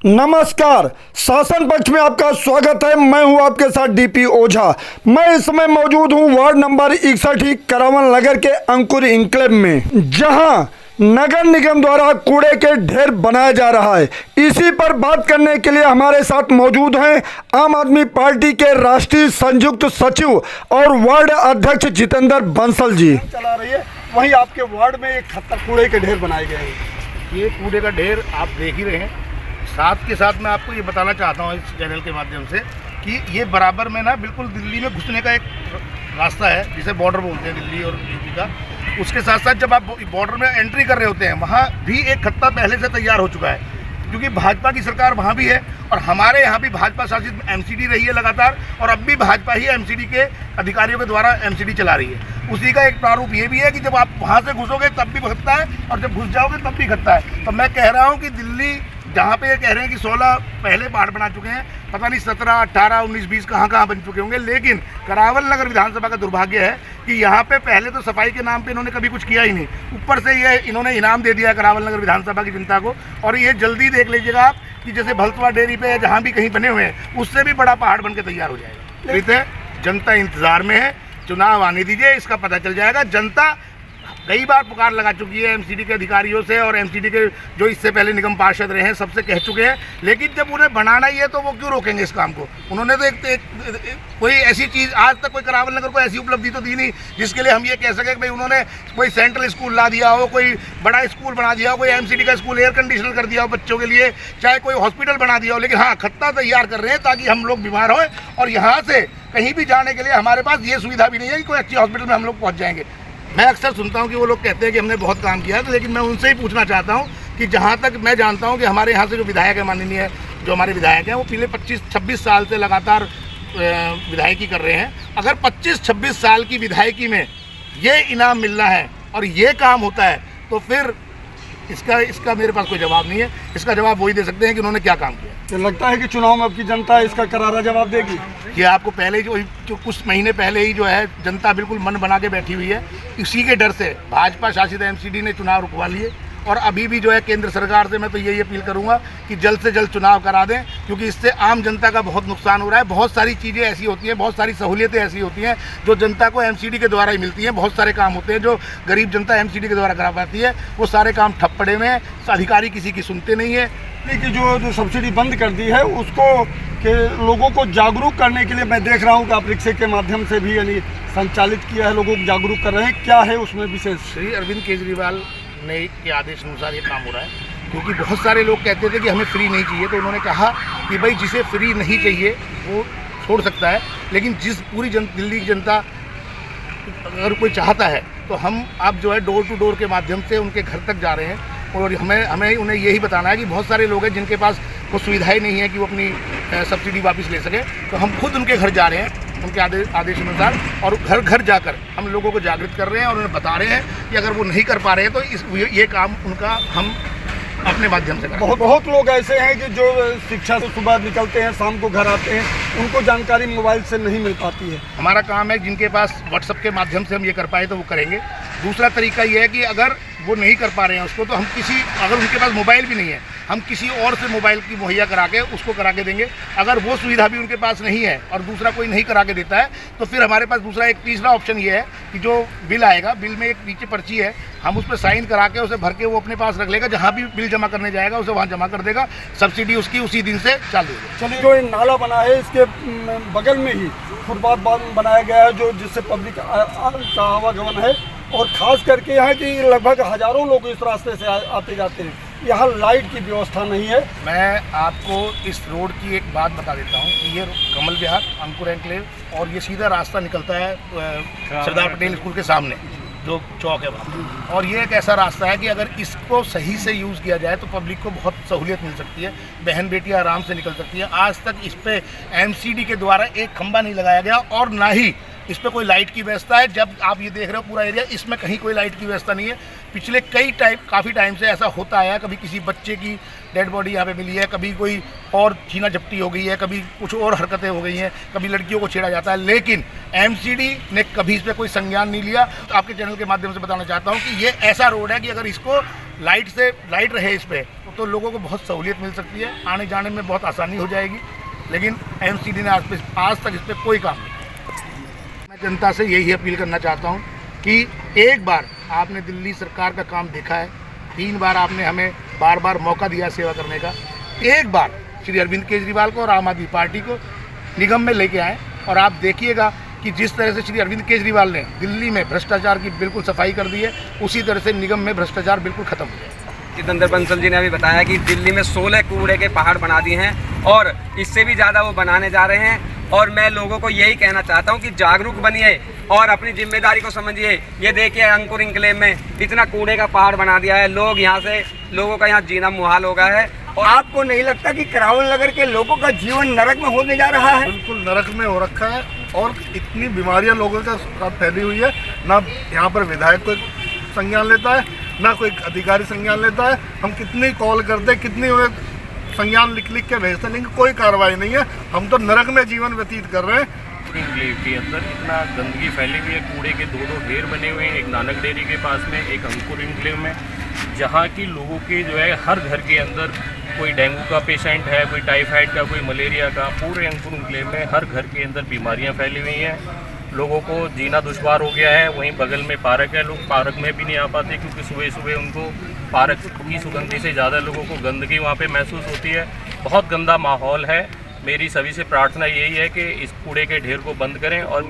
नमस्कार, शासन पक्ष में आपका स्वागत है। मैं हूं आपके साथ डीपी ओझा। मैं इस समय मौजूद हूं वार्ड नंबर 61 करावल नगर के अंकुर इंक्लेव में, जहां नगर निगम द्वारा कूड़े के ढेर बनाया जा रहा है। इसी पर बात करने के लिए हमारे साथ मौजूद हैं आम आदमी पार्टी के राष्ट्रीय संयुक्त सचिव और वार्ड अध्यक्ष जितेंद्र बंसल जी। चला रही है, वहीं आपके वार्ड में एक खतर कूड़े के ढेर बनाए गए हैं। ये कूड़े का ढेर आप देख ही रहे हैं। साथ के साथ मैं आपको ये बताना चाहता हूँ इस चैनल के माध्यम से कि ये बराबर में ना बिल्कुल दिल्ली में घुसने का एक रास्ता है, जिसे बॉर्डर बोलते हैं दिल्ली और यूपी का। उसके साथ साथ जब आप बॉर्डर में एंट्री कर रहे होते हैं, वहाँ भी एक खत्ता पहले से तैयार हो चुका है, क्योंकि भाजपा की सरकार वहाँ भी है और हमारे यहाँ भी भाजपा शासित एमसीडी रही है लगातार, और अब भी भाजपा ही एमसीडी के अधिकारियों के द्वारा एमसीडी चला रही है। उसी का एक प्रारूप ये भी है कि जब आप वहाँ से घुसोगे तब भी खत्ता है और जब घुस जाओगे तब भी खत्ता है। तो मैं कह रहा हूँ कि दिल्ली जहाँ पे ये कह रहे हैं कि 16 पहले बाढ़ बना चुके हैं, पता नहीं 17, 18, 19, 20 कहाँ बन चुके होंगे, लेकिन करावल नगर विधानसभा का दुर्भाग्य है कि यहाँ पे पहले तो सफाई के नाम पे इन्होंने कभी कुछ किया ही नहीं, ऊपर से ये इन्होंने इनाम दे दिया करावल नगर विधानसभा की जनता को। और ये जल्दी देख लीजिएगा आप कि जैसे भलतवा डेयरी पे जहाँ भी कहीं बने हुए हैं, उससे भी बड़ा पहाड़ बन के तैयार हो जाएगा। जनता इंतजार में है, चुनाव आने दीजिए, इसका पता चल जाएगा। जनता कई बार पुकार लगा चुकी है एमसीडी के अधिकारियों से, और एमसीडी के जो इससे पहले निगम पार्षद रहे हैं सबसे कह चुके हैं, लेकिन जब उन्हें बनाना ही है तो वो क्यों रोकेंगे इस काम को। उन्होंने तो कोई ऐसी चीज़ आज तक कोई करावल नगर को ऐसी उपलब्धि तो दी नहीं जिसके लिए हम ये कह सकें कि भाई उन्होंने कोई सेंट्रल स्कूल ला दिया हो, कोई बड़ा स्कूल बना दिया हो, कोई एमसीडी का स्कूल एयर कंडीशनर कर दिया हो बच्चों के लिए, चाहे कोई हॉस्पिटल बना दिया हो। लेकिन हाँ, खत्ता तैयार कर रहे हैं ताकि हम लोग बीमार हों, और यहाँ से कहीं भी जाने के लिए हमारे पास ये सुविधा भी नहीं है कि कोई अच्छी हॉस्पिटल में हम लोग पहुँच जाएंगे। मैं अक्सर सुनता हूं कि वो लोग कहते हैं कि हमने बहुत काम किया है, लेकिन मैं उनसे ही पूछना चाहता हूं कि जहां तक मैं जानता हूं कि हमारे यहाँ से जो विधायक है, माननीय जो हमारे विधायक हैं, वो पिछले 25-26 साल से लगातार विधायकी कर रहे हैं। अगर 25-26 साल की विधायकी में ये इनाम मिलना है और ये काम होता है, तो फिर इसका मेरे पास कोई जवाब नहीं है। इसका जवाब वही दे सकते हैं कि उन्होंने क्या काम किया। तो लगता है कि चुनाव में आपकी जनता इसका करारा जवाब देगी। ये आपको पहले ही जो कुछ महीने पहले ही जो है जनता बिल्कुल मन बना के बैठी हुई है। इसी के डर से भाजपा शासित एमसीडी ने चुनाव रुकवा लिए, और अभी भी जो है केंद्र सरकार से मैं तो यही अपील करूंगा कि जल्द से जल्द चुनाव करा दें, क्योंकि इससे आम जनता का बहुत नुकसान हो रहा है। बहुत सारी चीज़ें ऐसी होती हैं, बहुत सारी सहूलियतें ऐसी होती हैं जो जनता को एमसीडी के द्वारा ही मिलती हैं। बहुत सारे काम होते हैं जो गरीब जनता एमसीडी के द्वारा करा पाती है, वो सारे काम ठप पड़े हुए हैं। अधिकारी किसी की सुनते नहीं है। देखिए, जो सब्सिडी बंद कर दी है उसको के लोगों को जागरूक करने के लिए मैं देख रहा हूँ कि आप रिक्शे के माध्यम से भी यानी संचालित किया है, लोगों को जागरूक कर रहे हैं। क्या है उसमें विशेष? श्री अरविंद केजरीवाल ने के आदेश अनुसार ये काम हो रहा है, क्योंकि बहुत सारे लोग कहते थे कि हमें फ्री नहीं चाहिए, तो उन्होंने कहा कि भाई जिसे फ्री नहीं चाहिए वो छोड़ सकता है, लेकिन जिस पूरी दिल्ली की जनता अगर कोई चाहता है तो हम अब जो है डोर टू डोर के माध्यम से उनके घर तक जा रहे हैं, और हमें उन्हें यही बताना है कि बहुत सारे लोग हैं जिनके पास वो सुविधाएं नहीं है कि वो अपनी सब्सिडी वापस ले सके। तो हम खुद उनके घर जा रहे हैं उनके आदेश अनुसार, और घर घर जाकर हम लोगों को जागृत कर रहे हैं और उन्हें बता रहे हैं कि अगर वो नहीं कर पा रहे हैं तो ये काम उनका हम अपने माध्यम से करें। बहुत लोग ऐसे हैं कि जो शिक्षा से सुबह निकलते हैं, शाम को घर आते हैं, उनको जानकारी मोबाइल से नहीं मिल पाती है। हमारा काम है जिनके पास व्हाट्सएप के माध्यम से हम ये कर पाए तो वो करेंगे। दूसरा तरीका ये है कि अगर वो नहीं कर पा रहे हैं उसको, तो हम अगर उनके पास मोबाइल भी नहीं है, हम किसी और से मोबाइल की मुहैया करा के उसको करा के देंगे। अगर वो सुविधा भी उनके पास नहीं है और दूसरा कोई नहीं करा के देता है, तो फिर हमारे पास दूसरा एक तीसरा ऑप्शन ये है कि जो बिल आएगा, बिल में एक नीचे पर्ची है, हम उस पर साइन करा के उसे भर के वो अपने पास रख लेगा। जहाँ भी बिल जमा करने जाएगा उसे वहाँ जमा कर देगा, सब्सिडी उसकी उसी दिन से चालू होगी। चलिए, जो नाला बना है इसके बगल में ही फुटपाथ बनाया गया है, जो जिससे पब्लिक का आवागमन है, और ख़ास करके यहाँ की लगभग हज़ारों लोग इस रास्ते से आते जाते हैं। यहाँ लाइट की व्यवस्था नहीं है। मैं आपको इस रोड की एक बात बता देता हूँ कि ये कमल विहार, अंकुर एनक्लेव, और ये सीधा रास्ता निकलता है सरदार पटेल स्कूल के सामने जो चौक है वहाँ, और ये एक ऐसा रास्ता है कि अगर इसको सही से यूज़ किया जाए तो पब्लिक को बहुत सहूलियत मिल सकती है। बहन बेटियाँ आराम से निकल सकती है। आज तक इस पर एमसीडी के द्वारा एक खंभा नहीं लगाया गया, और ना ही इस पर कोई लाइट की व्यवस्था है। जब आप ये देख रहे हो पूरा एरिया, इसमें कहीं कोई लाइट की व्यवस्था नहीं है। पिछले काफ़ी टाइम से ऐसा होता आया, कभी किसी बच्चे की डेड बॉडी यहाँ पे मिली है, कभी कोई और छीना झपटी हो गई है, कभी कुछ और हरकतें हो गई हैं, कभी लड़कियों को छेड़ा जाता है, लेकिन एमसीडी ने कभी इस पर कोई संज्ञान नहीं लिया। तो आपके चैनल के माध्यम से बताना चाहता हूँ कि ये ऐसा रोड है कि अगर इसको लाइट रहे इस पे तो लोगों को बहुत सहूलियत मिल सकती है, आने जाने में बहुत आसानी हो जाएगी। लेकिन एमसीडी ने आज तक इस पर कोई काम नहीं। मैं जनता से यही अपील करना चाहता हूँ कि एक बार आपने दिल्ली सरकार का काम देखा है, 3 बार आपने हमें बार मौका दिया सेवा करने का, एक बार श्री अरविंद केजरीवाल को और आम आदमी पार्टी को निगम में लेके आए और आप देखिएगा कि जिस तरह से श्री अरविंद केजरीवाल ने दिल्ली में भ्रष्टाचार की बिल्कुल सफाई कर दी है, उसी तरह से निगम में भ्रष्टाचार बिल्कुल खत्म हो गया। जितेंद्र बंसल जी ने अभी बताया कि दिल्ली में 16 कूड़े के पहाड़ बना दिए हैं और इससे भी ज़्यादा वो बनाने जा रहे हैं। और मैं लोगों को यही कहना चाहता हूँ कि जागरूक बनिए और अपनी जिम्मेदारी को समझिए। ये देखिए अंकुर इंक्लेव में इतना कूड़े का पहाड़ बना दिया है, लोगों का यहाँ जीना मुहाल हो गया है। और आपको नहीं लगता कि करावल नगर के लोगों का जीवन नरक में होने जा रहा है? बिल्कुल नरक में हो रखा है और इतनी बीमारियां लोगों के साथ फैली हुई है। ना यहाँ पर विधायक कोई संज्ञान लेता है, ना कोई अधिकारी संज्ञान लेता है। हम कितनी कॉल करते, कितनी उन्हें संज्ञान लिख के भेजते, लेकिन कोई कार्रवाई नहीं है। हम तो नरक में जीवन व्यतीत कर रहे हैं। इंक्लेव के अंदर इतना गंदगी फैली हुई है, कूड़े के 2 ढेर बने हुए हैं, एक नानक डेयरी के पास में, एक अंकुर इंक्लेव में, जहाँ की लोगों के जो है हर घर के अंदर कोई डेंगू का पेशेंट है, कोई टाइफाइड का, कोई मलेरिया का। पूरे अंकुर इंक्लेव में हर घर के अंदर बीमारियाँ फैली हुई हैं, लोगों को जीना दुश्वार हो गया है। वहीं बगल में पार्क है, लोग पार्क में भी नहीं आ पाते क्योंकि सुबह उनको पार्क की सुगंधी से ज़्यादा लोगों को गंदगी वहाँ पे महसूस होती है। बहुत गंदा माहौल है। मेरी सभी से प्रार्थना यही है कि इस कूड़े के ढेर को बंद करें और